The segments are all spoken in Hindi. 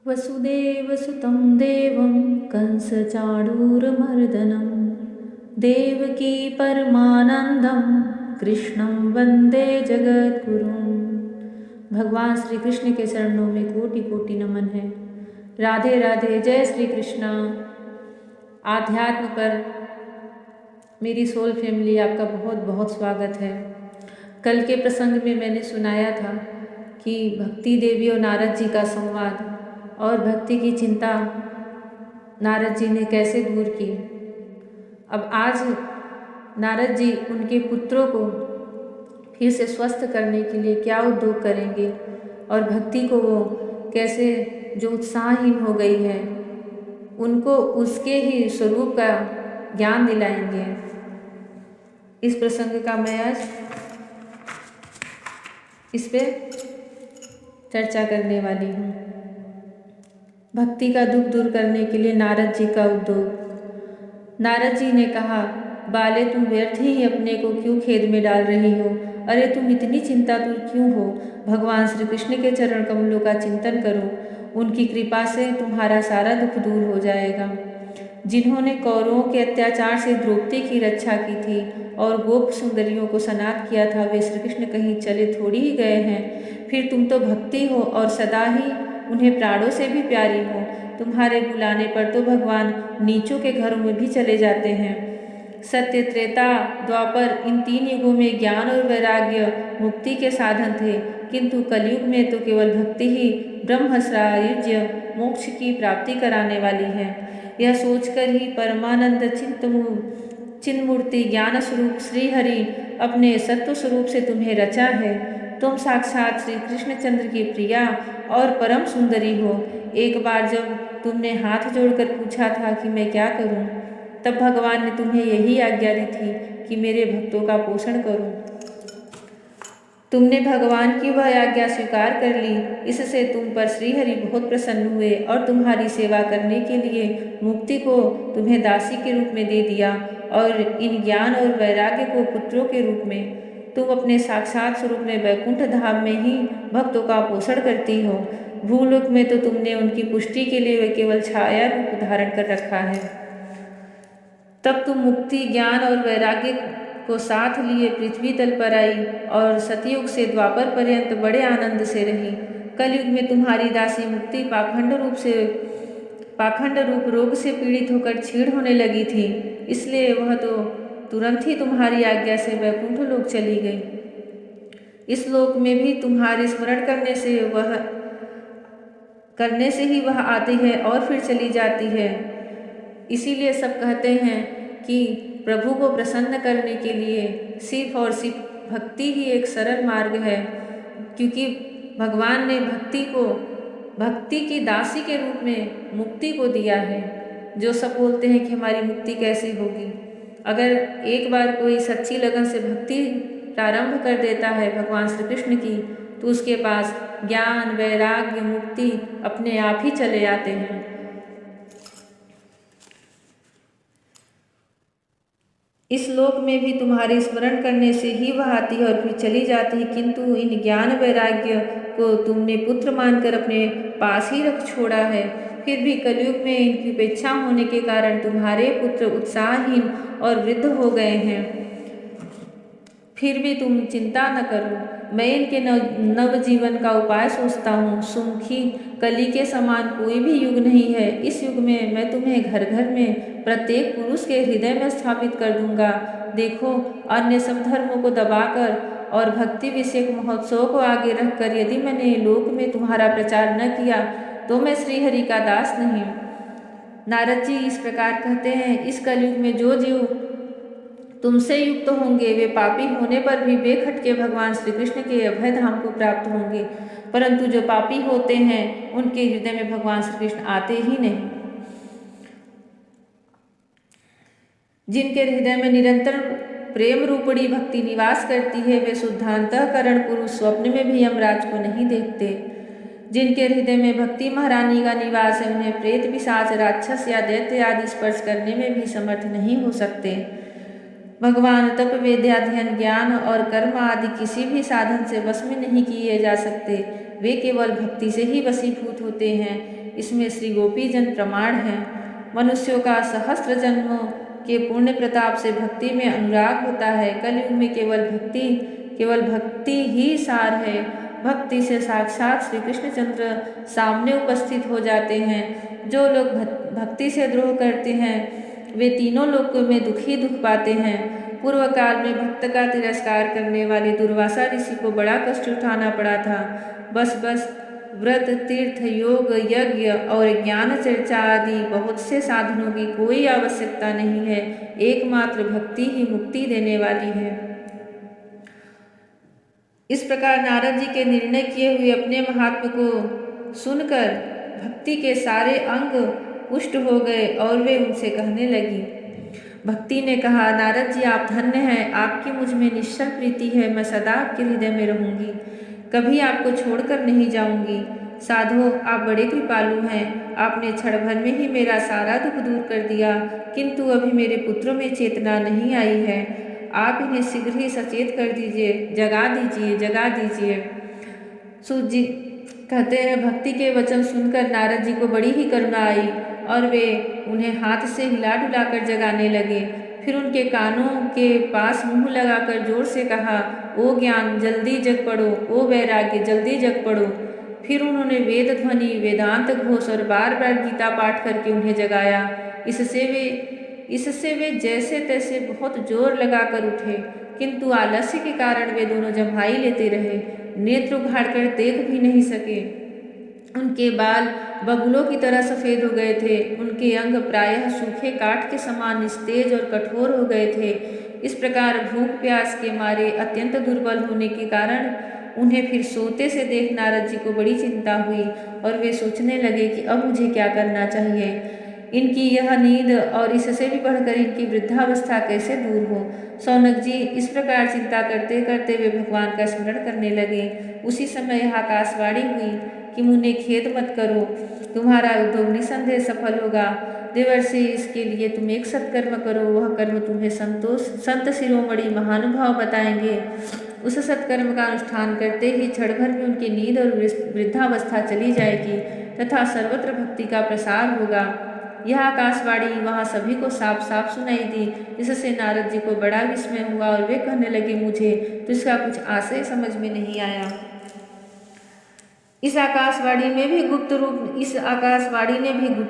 वसुदेवसुतं देवं कंसचाणूरमर्दनं देवकी परमानंदं कृष्णं वंदे जगद्गुरुं। भगवान श्री कृष्ण के चरणों में कोटि कोटि नमन है। राधे राधे, जय श्री कृष्णा। आध्यात्म पर मेरी सोल फैमिली आपका बहुत बहुत स्वागत है। कल के प्रसंग में मैंने सुनाया था कि भक्ति देवी और नारद जी का संवाद और भक्ति की चिंता नारद जी ने कैसे दूर की। अब आज नारद जी उनके पुत्रों को फिर से स्वस्थ करने के लिए क्या उद्योग करेंगे और भक्ति को वो कैसे, जो उत्साहहीन हो गई है, उनको उसके ही स्वरूप का ज्ञान दिलाएंगे। इस प्रसंग का मैं आज इस पे चर्चा करने वाली हूँ। भक्ति का दुख दूर करने के लिए नारद जी का उद्योग। नारद जी ने कहा, बाले तुम व्यर्थ ही अपने को क्यों खेद में डाल रही हो? अरे तुम इतनी चिंतातुर क्यों हो? भगवान श्री कृष्ण के चरण कमलों का चिंतन करो, उनकी कृपा से तुम्हारा सारा दुख दूर हो जाएगा। जिन्होंने कौरवों के अत्याचार से द्रौपदी की रक्षा की थी और गोप सुंदरियों को सनाथ किया था, वे श्री कृष्ण कहीं चले थोड़ी ही गए हैं। फिर तुम तो भक्ति हो और सदा ही उन्हें प्राणों से भी प्यारी हो। तुम्हारे बुलाने पर तो भगवान नीचों के घरों में भी चले जाते हैं। सत्य, त्रेता, द्वापर, इन 3 युगों में ज्ञान और वैराग्य मुक्ति के साधन थे, किंतु कलयुग में तो केवल भक्ति ही ब्रह्मसायुज्य मोक्ष की प्राप्ति कराने वाली है। यह सोचकर ही परमानंद चिन्मूर्ति ज्ञान स्वरूप श्रीहरि अपने सत्व स्वरूप से तुम्हें रचा है। तुम साक्षात श्री कृष्णचंद्र की प्रिया और परम सुंदरी हो। एक बार जब तुमने हाथ जोड़कर पूछा था कि मैं क्या करूं, तब भगवान ने तुम्हें यही आज्ञा दी थी कि मेरे भक्तों का पोषण करो। तुमने भगवान की वह आज्ञा स्वीकार कर ली। इससे तुम पर श्रीहरि बहुत प्रसन्न हुए और तुम्हारी सेवा करने के लिए मुक्ति को तुम्हें दासी के रूप में दे दिया और इन ज्ञान और वैराग्य को पुत्रों के रूप में। तुम अपने साक्षात स्वरूप में वैकुंठ धाम में ही भक्तों का पोषण करती हो। भूलोक में तो तुमने उनकी पुष्टि के लिए केवल छाया रूप धारण कर रखा है। तब तुम मुक्ति, ज्ञान और वैराग्य को साथ लिए पृथ्वी तल पर आई और सतयुग से द्वापर पर्यंत बड़े आनंद से रही। कलयुग में तुम्हारी दासी मुक्ति पाखंड रूप रोग से पीड़ित होकर छीड़ होने लगी थी, इसलिए वह तो तुरंत ही तुम्हारी आज्ञा से वैकुंठ लोक चली गई। इस लोक में भी तुम्हारे स्मरण करने से ही वह आती है और फिर चली जाती है। इसीलिए सब कहते हैं कि प्रभु को प्रसन्न करने के लिए सिर्फ और सिर्फ भक्ति ही एक सरल मार्ग है, क्योंकि भगवान ने भक्ति की दासी के रूप में मुक्ति को दिया है। जो सब बोलते हैं कि हमारी मुक्ति कैसे होगी, अगर एक बार कोई सच्ची लगन से भक्ति प्रारंभ कर देता है भगवान श्री कृष्ण की, तो उसके पास ज्ञान, वैराग्य, मुक्ति अपने आप ही चले आते हैं। इस लोक में भी तुम्हारे स्मरण करने से ही वह आती है और फिर चली जाती है, किंतु इन ज्ञान वैराग्य को तुमने पुत्र मानकर अपने पास ही रख छोड़ा है। फिर भी कलयुग में इनकी उपेक्षा होने के कारण तुम्हारे पुत्र उत्साहहीन और वृद्ध हो गए हैं। फिर भी तुम चिंता न करो, मैं इनके नव जीवन का उपाय सोचता हूँ। सुमुखी, कली के समान कोई भी युग नहीं है। इस युग में मैं तुम्हें घर घर में प्रत्येक पुरुष के हृदय में स्थापित कर दूंगा। देखो, अन्य सब धर्मों को दबाकर और भक्ति विषयक महोत्सव को आगे रखकर यदि मैंने लोक में तुम्हारा प्रचार न किया, तो मैं श्रीहरि का दास नहीं। नारद जी इस प्रकार कहते हैं, इस कलयुग में जो जीव तुमसे युक्त होंगे, वे पापी होने पर भी बेखटके भगवान श्री कृष्ण के अभय धाम को प्राप्त होंगे, परंतु जो पापी होते हैं उनके हृदय में भगवान श्री कृष्ण आते ही नहीं। जिनके हृदय में निरंतर प्रेम रूपणी भक्ति निवास करती है, वे शुद्धांतःकरण पुरुष स्वप्न में भी यमराज को नहीं देखते। जिनके हृदय में भक्ति महारानी का निवास है, उन्हें प्रेत, पिशाच, राक्षस या दैत्य आदि स्पर्श करने में भी समर्थ नहीं हो सकते। भगवान तप, वेदाध्ययन, ज्ञान और कर्म आदि किसी भी साधन से वश में नहीं किए जा सकते। वे केवल भक्ति से ही वशीभूत होते हैं। इसमें श्री गोपी जन प्रमाण हैं। मनुष्यों का सहस्त्र जन्मों के पुण्य प्रताप से भक्ति में अनुराग होता है। कलयुग में केवल भक्ति ही सार है। भक्ति से साक्षात श्री कृष्णचंद्र सामने उपस्थित हो जाते हैं। जो लोग भक्ति से द्रोह करते हैं वे तीनों लोकों में दुख पाते हैं। पूर्व काल में भक्त का तिरस्कार करने वाले दुर्वासा ऋषि को बड़ा कष्ट उठाना पड़ा था। बस व्रत, तीर्थ, योग, यज्ञ और ज्ञान चर्चा आदि बहुत से साधनों की कोई आवश्यकता नहीं है। एकमात्र भक्ति ही मुक्ति देने वाली है। इस प्रकार नारद जी के निर्णय किए हुए अपने महात्म को सुनकर भक्ति के सारे अंग पुष्ट हो गए और वे उनसे कहने लगी। भक्ति ने कहा, नारद जी आप धन्य हैं, आपकी मुझ में निश्चल प्रीति है। मैं सदा आपके हृदय में रहूंगी, कभी आपको छोड़कर नहीं जाऊंगी। साधो आप बड़े कृपालु हैं। आपने क्षण भर में ही मेरा सारा दुख दूर कर दिया, किंतु अभी मेरे पुत्रों में चेतना नहीं आई है। आप इन्हें शीघ्र ही सचेत कर दीजिए, जगा दीजिए। सूत जी कहते हैं, भक्ति के वचन सुनकर नारद जी को बड़ी ही करुणा आई और वे उन्हें हाथ से हिला डुलाकर जगाने लगे। फिर उनके कानों के पास मुंह लगाकर जोर से कहा, ओ ज्ञान जल्दी जग पड़ो, ओ वैराग्य जल्दी जग पड़ो। फिर उन्होंने वेद ध्वनि, वेदांत घोष और बार बार गीता पाठ करके उन्हें जगाया। इससे वे जैसे तैसे बहुत जोर लगाकर उठे, किंतु आलस्य के कारण वे दोनों जम्हाई लेते रहे, नेत्र उघाड़कर देख भी नहीं सके। उनके बाल बगुलों की तरह सफेद हो गए थे। उनके अंग प्रायः सूखे काठ के समान निस्तेज और कठोर हो गए थे। इस प्रकार भूख प्यास के मारे अत्यंत दुर्बल होने के कारण उन्हें फिर सोते से देख नारद जी को बड़ी चिंता हुई और वे सोचने लगे कि अब मुझे क्या करना चाहिए। इनकी यह नींद और इससे भी बढ़कर इनकी वृद्धावस्था कैसे दूर हो। शौनक जी इस प्रकार चिंता करते करते वे भगवान का स्मरण करने लगे। उसी समय यह आकाशवाणी हुई कि मुझे खेद मत करो, तुम्हारा उद्योग निसंदेह सफल होगा। देवर्षि इसके लिए तुम एक सत्कर्म करो, वह कर्म तुम्हें संत शिरोमणि महानुभाव बताएंगे। उस सत्कर्म का अनुष्ठान करते ही क्षण भर में उनकी नींद और वृद्धावस्था चली जाएगी तथा सर्वत्र भक्ति का प्रसार होगा। यह आकाशवाणी वहां सभी को साफ साफ सुनाई दी, जिससे नारद जी को बड़ा विस्मय हुआ और वे कहने लगे, मुझे तो इसका कुछ आशय समझ में नहीं आया। इस आकाशवाणी ने भी गुप्त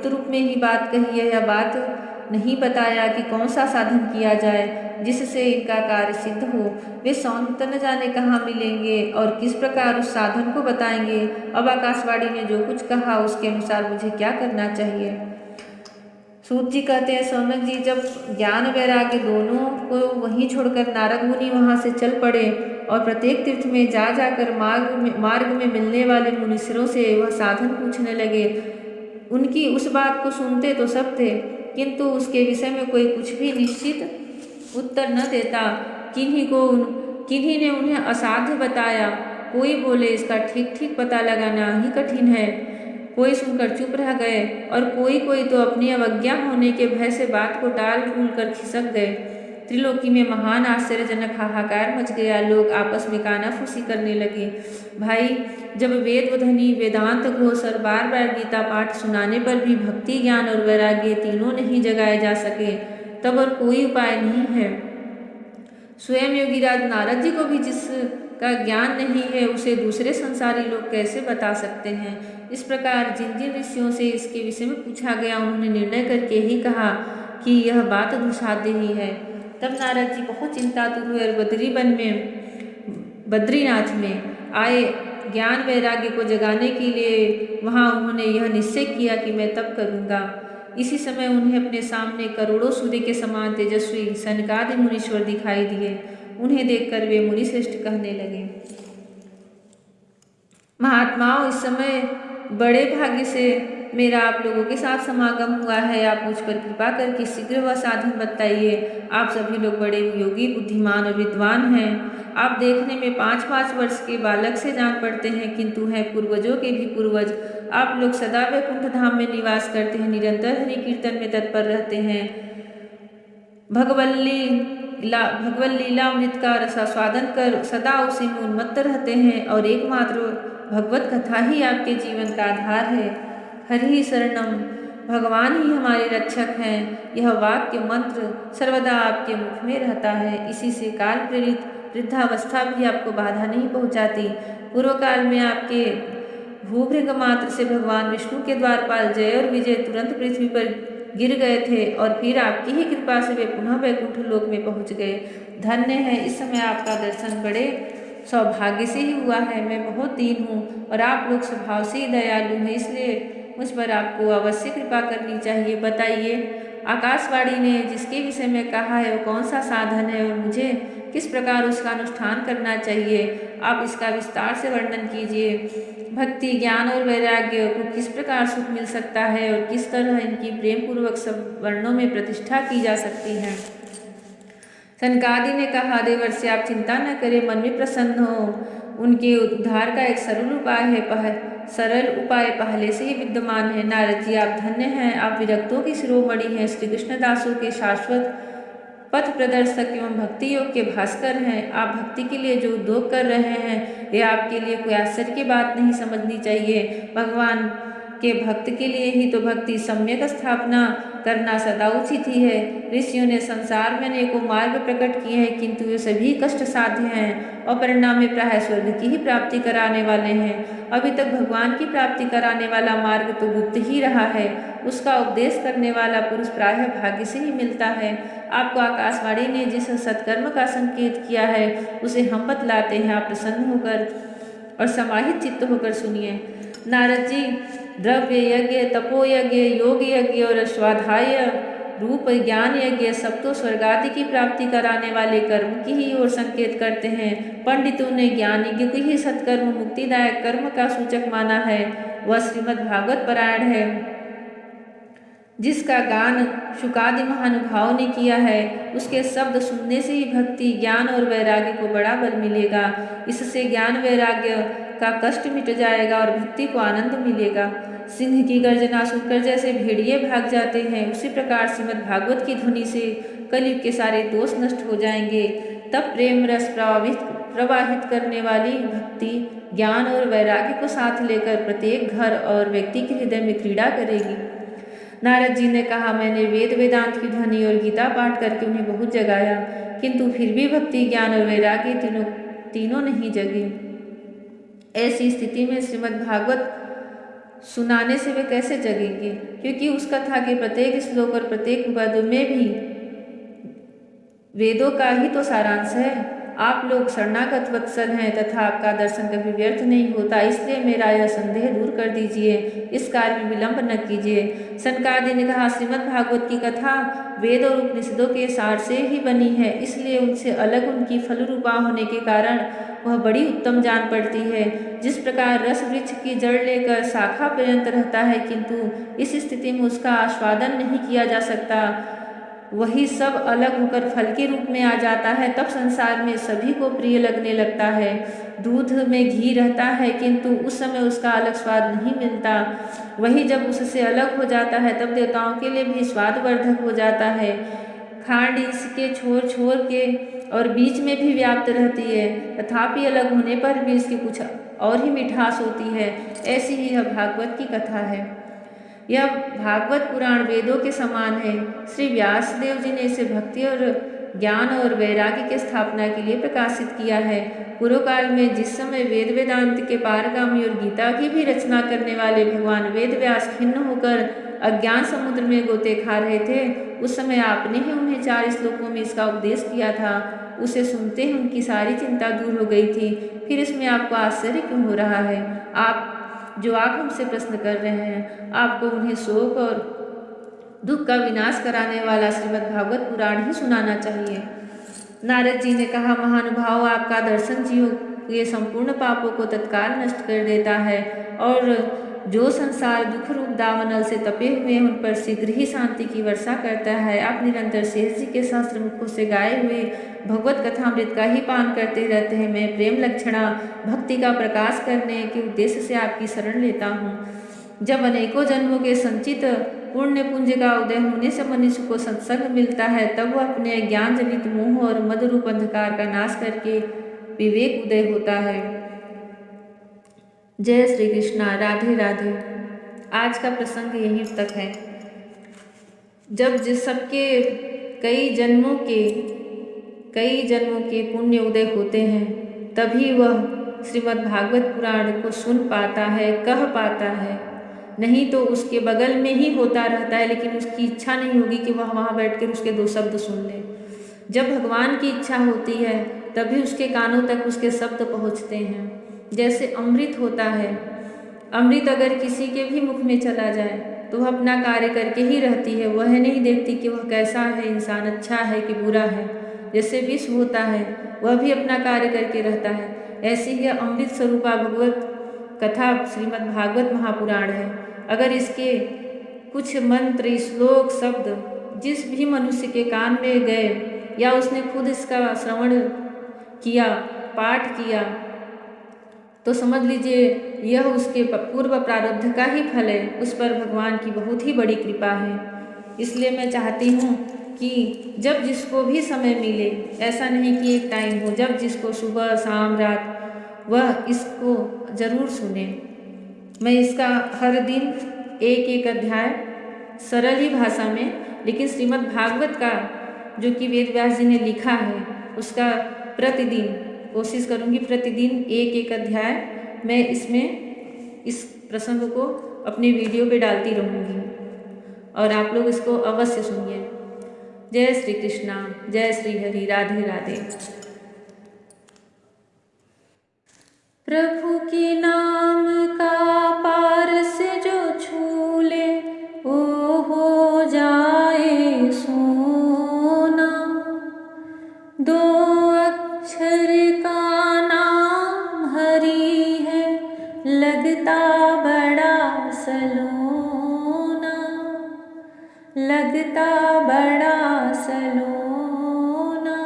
रूप में ही बात कही है। यह बात नहीं बताया कि कौन सा साधन किया जाए जिससे इनका कार्य सिद्ध हो। वे सौंत न जाने कहाँ मिलेंगे और किस प्रकार उस साधन को बताएंगे। अब आकाशवाणी ने जो कुछ कहा उसके अनुसार मुझे क्या करना चाहिए। सूत जी कहते हैं, शौनक जी जब ज्ञान वैराग्य दोनों को वहीं छोड़कर नारद मुनि वहां से चल पड़े और प्रत्येक तीर्थ में जाकर मार्ग में मिलने वाले मुनीश्वरों से वह साधन पूछने लगे। उनकी उस बात को सुनते तो सब थे, किंतु उसके विषय में कोई कुछ भी निश्चित उत्तर न देता। किन्हीं ने उन्हें असाध्य बताया, कोई बोले इसका ठीक पता लगाना ही कठिन है, कोई सुनकर चुप रह गए और कोई तो अपनी अवज्ञा होने के भय से बात को टाल टूल कर खिसक गए। त्रिलोकी में महान आश्चर्यजनक हाहाकार मच गया। लोग आपस में कानाफूसी करने लगे। भाई, जब वेद ध्वनि, वेदांत घोष और बार बार गीता पाठ सुनाने पर भी भक्ति, ज्ञान और वैराग्य तीनों नहीं जगाए जा सके, तब और कोई उपाय नहीं है। स्वयं योगीराज नारद जी को भी जिसका ज्ञान नहीं है उसे दूसरे संसारी लोग कैसे बता सकते हैं। इस प्रकार जिन ऋषियों से इसके विषय में पूछा गया उन्होंने निर्णय करके ही कहा कि यह बात दुसाध्य ही है। तब नारद जी बहुत चिंतातुर हुए और बद्रीनाथ में आए। ज्ञान वैराग्य को जगाने के लिए वहाँ उन्होंने यह निश्चय किया कि मैं तब करूँगा। इसी समय उन्हें अपने सामने करोड़ों सूर्य के समान तेजस्वी सनकादि मुनीश्वर दिखाई दिए। उन्हें देखकर वे मुनिश्रेष्ठ कहने लगे, महात्माओं, इस समय बड़े भाग्य से मेरा आप लोगों के साथ समागम हुआ है। आप मुझ पर कृपा करके शीघ्र वह साधन बताइए। आप सभी लोग बड़े योगी, बुद्धिमान और विद्वान हैं। आप देखने में 5-5 वर्ष के बालक से जान पड़ते हैं, किंतु हैं पूर्वजों के भी पूर्वज। आप लोग सदा वैकुंठ धाम में निवास करते हैं, निरंतर हरि कीर्तन में तत्पर रहते हैं, भगवत लीला अमृत का रसास्वादन कर सदा उसी में उन्मत्त रहते हैं और एकमात्र भगवत कथा ही आपके जीवन का आधार है। हरि शरणम, भगवान ही हमारे रक्षक हैं। यह वाक्य मंत्र सर्वदा आपके मुख में रहता है। इसी से काल प्रेरित वृद्धावस्था भी आपको बाधा नहीं पहुंचाती। पूर्व काल में आपके भूभृंग मात्र से भगवान विष्णु के द्वारपाल जय और विजय तुरंत पृथ्वी पर गिर गए थे और फिर आपकी ही कृपा से वे पुनः वैकुंठ लोक में पहुंच गए। धन्य है, इस समय आपका दर्शन बड़े सौभाग्य से ही हुआ है। मैं बहुत दीन हूँ और आप लोग स्वभाव से ही दयालु हैं, इसलिए मुझ पर आपको अवश्य कृपा करनी चाहिए। बताइए, आकाशवाणी ने जिसके विषय में कहा है वो कौन सा साधन है और मुझे किस प्रकार उसका अनुष्ठान करना चाहिए? आप इसका विस्तार से वर्णन कीजिए। भक्ति, ज्ञान और वैराग्य को किस प्रकार सुख मिल सकता है और किस तरह इनकी प्रेम पूर्वक सब वर्णों में प्रतिष्ठा की जा सकती है? सनकादि ने कहा, देवर्षि आप चिंता न करें, मन में प्रसन्न हो। उनके उद्धार का एक सरल उपाय पहले से ही विद्यमान है। नारद जी, आप धन्य हैं, आप विरक्तों की शिरोमणि हैं, श्री कृष्ण दासों के शाश्वत पथ प्रदर्शक एवं भक्ति योग के भास्कर हैं। आप भक्ति के लिए जो उद्योग कर रहे हैं यह आपके लिए कोई आश्चर्य की बात नहीं समझनी चाहिए। भगवान के भक्त के लिए ही तो भक्ति सम्यक स्थापना करना सदा उचित ही है। ऋषियों ने संसार में अनेकों मार्ग प्रकट किए हैं, किंतु वे सभी कष्ट साध्य हैं और परिणाम में प्राय स्वर्ग की ही प्राप्ति कराने वाले हैं। अभी तक भगवान की प्राप्ति कराने वाला मार्ग तो गुप्त ही रहा है। उसका उपदेश करने वाला पुरुष प्रायः भाग्य से ही मिलता है। आपको आकाशवाणी ने जिस सत्कर्म का संकेत किया है उसे हम बतलाते हैं। आप प्रसन्न होकर और समाहित चित्त होकर सुनिए। नारद जी, द्रव्य यज्ञ, तपो यज्ञ, योग यज्ञ और स्वाध्याय रूप ज्ञान यज्ञ सब तो स्वर्ग आदि की प्राप्ति कराने वाले कर्म की ही ओर संकेत करते हैं। पंडितों ने ज्ञान यज्ञ को ही सत्कर्म मुक्तिदायक कर्म का सूचक माना है। वह श्रीमद् भागवत पारायण है जिसका गान शुकादि महानुभाव ने किया है। उसके शब्द सुनने से ही भक्ति, ज्ञान और वैराग्य को बड़ा बल मिलेगा। इससे ज्ञान वैराग्य का कष्ट मिट जाएगा और भक्ति को आनंद मिलेगा। सिंह की गर्जना सुनकर जैसे भेड़िए भाग जाते हैं, उसी प्रकार श्रीमद् भागवत की ध्वनि से कलयुग के सारे दोष नष्ट हो जाएंगे। तब प्रेम रस प्रवाहित करने वाली भक्ति, ज्ञान और वैराग्य को साथ लेकर प्रत्येक घर और व्यक्ति के हृदय में क्रीड़ा करेगी। नारद जी ने कहा, मैंने वेद वेदांत की ध्वनि और गीता पाठ करके उन्हें बहुत जगाया, किंतु फिर भी भक्ति, ज्ञान और वैराग्य तीनों नहीं जगे। ऐसी स्थिति में श्रीमद् भागवत सुनाने से वे कैसे जगेंगे? क्योंकि उस कथा के प्रत्येक श्लोक और प्रत्येक पद में भी वेदों का ही तो सारांश है। आप लोग शरणागत वत्सल हैं तथा आपका दर्शन कभी व्यर्थ नहीं होता, इसलिए मेरा यह संदेह दूर कर दीजिए। इस कार्य में विलंब न कीजिए। सनकादि ने कहा, श्रीमद् भागवत की कथा वेद और उपनिषदों के सार से ही बनी है, इसलिए उनसे अलग उनकी फल रूपा होने के कारण वह बड़ी उत्तम जान पड़ती है। जिस प्रकार रस वृक्ष की जड़ लेकर शाखा पर्यंत रहता है, किंतु इस स्थिति में उसका आस्वादन नहीं किया जा सकता, वही सब अलग होकर फल के रूप में आ जाता है, तब संसार में सभी को प्रिय लगने लगता है। दूध में घी रहता है, किंतु उस समय उसका अलग स्वाद नहीं मिलता, वही जब उससे अलग हो जाता है तब देवताओं के लिए भी स्वादवर्धक हो जाता है। खांड इसके छोर के और बीच में भी व्याप्त रहती है, तथापि अलग होने पर भी इसकी कुछ और ही मिठास होती है। ऐसी ही यह भागवत की कथा है। यह भागवत पुराण वेदों के समान है। श्री व्यासदेव जी ने इसे भक्ति और ज्ञान और वैराग्य की स्थापना के लिए प्रकाशित किया है। पूर्व काल में जिस समय वेद वेदांत के पारगामी और गीता की भी रचना करने वाले भगवान वेद व्यास खिन्न होकर अज्ञान समुद्र में गोते खा रहे थे, उस समय आपने ही उन्हें 4 श्लोकों में इसका उपदेश किया था। उसे सुनते ही उनकी सारी चिंता दूर हो गई थी। फिर इसमें आपको आश्चर्य क्यों हो रहा है? आप हमसे प्रश्न कर रहे हैं, आपको उन्हें शोक और दुख का विनाश कराने वाला श्रीमद् भागवत पुराण ही सुनाना चाहिए। नारद जी ने कहा, महानुभाव, आपका दर्शन जीव के संपूर्ण पापों को तत्काल नष्ट कर देता है और जो संसार दुख रूप दावानल से तपे हुए उन पर शीघ्र ही शांति की वर्षा करता है। आप निरंतर शेष जी के सहस्त्र मुखों से गाए हुए भगवत कथामृत का ही पान करते रहते हैं। मैं प्रेम लक्षणा भक्ति का प्रकाश करने के उद्देश्य से आपकी शरण लेता हूँ। जब अनेकों जन्मों के संचित पुण्य पुंज का उदय होने से मनुष्य को सत्संग मिलता है, तब वह अपने ज्ञान जनित मोह और मद रूप अंधकार का नाश करके विवेक उदय होता है। जय श्री कृष्णा। राधे राधे। आज का प्रसंग यहीं तक है। जब जिस सबके कई जन्मों के पुण्य उदय होते हैं, तभी वह श्रीमद् भागवत पुराण को सुन पाता है, कह पाता है। नहीं तो उसके बगल में ही होता रहता है, लेकिन उसकी इच्छा नहीं होगी कि वह वहाँ बैठकर उसके दो शब्द सुन ले। जब भगवान की इच्छा होती है तभी उसके कानों तक उसके शब्द पहुँचते हैं। जैसे अमृत होता है, अमृत अगर किसी के भी मुख में चला जाए तो वह अपना कार्य करके ही रहती है। वह नहीं देखती कि वह कैसा है इंसान, अच्छा है कि बुरा है। जैसे विष होता है, वह भी अपना कार्य करके रहता है। ऐसी ही अमृत स्वरूपा भगवत कथा श्रीमद् भागवत महापुराण है। अगर इसके कुछ मंत्र, श्लोक, शब्द जिस भी मनुष्य के कान में गए या उसने खुद इसका श्रवण किया, पाठ किया, तो समझ लीजिए यह उसके पूर्व प्रारब्ध का ही फल है। उस पर भगवान की बहुत ही बड़ी कृपा है। इसलिए मैं चाहती हूँ कि जब जिसको भी समय मिले, ऐसा नहीं कि एक टाइम हो, जब जिसको सुबह शाम रात, वह इसको ज़रूर सुने। मैं इसका हर दिन एक एक अध्याय सरल ही भाषा में, लेकिन श्रीमद् भागवत का जो कि वेद व्यास जी ने लिखा है, उसका प्रतिदिन कोशिश करूँगी। प्रतिदिन एक एक अध्याय मैं इसमें इस प्रसंग को अपने वीडियो पे डालती रहूँगी और आप लोग इसको अवश्य सुनिए। जय श्री कृष्णा, जय श्री हरि। राधे राधे। प्रभु के नाम का पारस जो छू ले, ओ हो जाए सोना। दो अक्षर का नाम हरि है, लगता बड़ा सलोना, लगता बड़ा सलोना।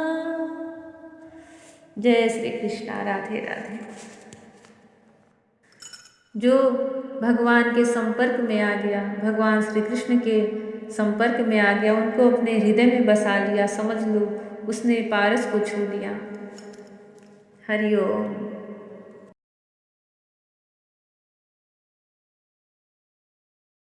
जय श्री कृष्णा। राधे राधे। जो भगवान के संपर्क में आ गया, भगवान श्री कृष्ण के संपर्क में आ गया, उनको अपने हृदय में बसा लिया, समझ लो उसने पारस को छू लिया। हरि ओम।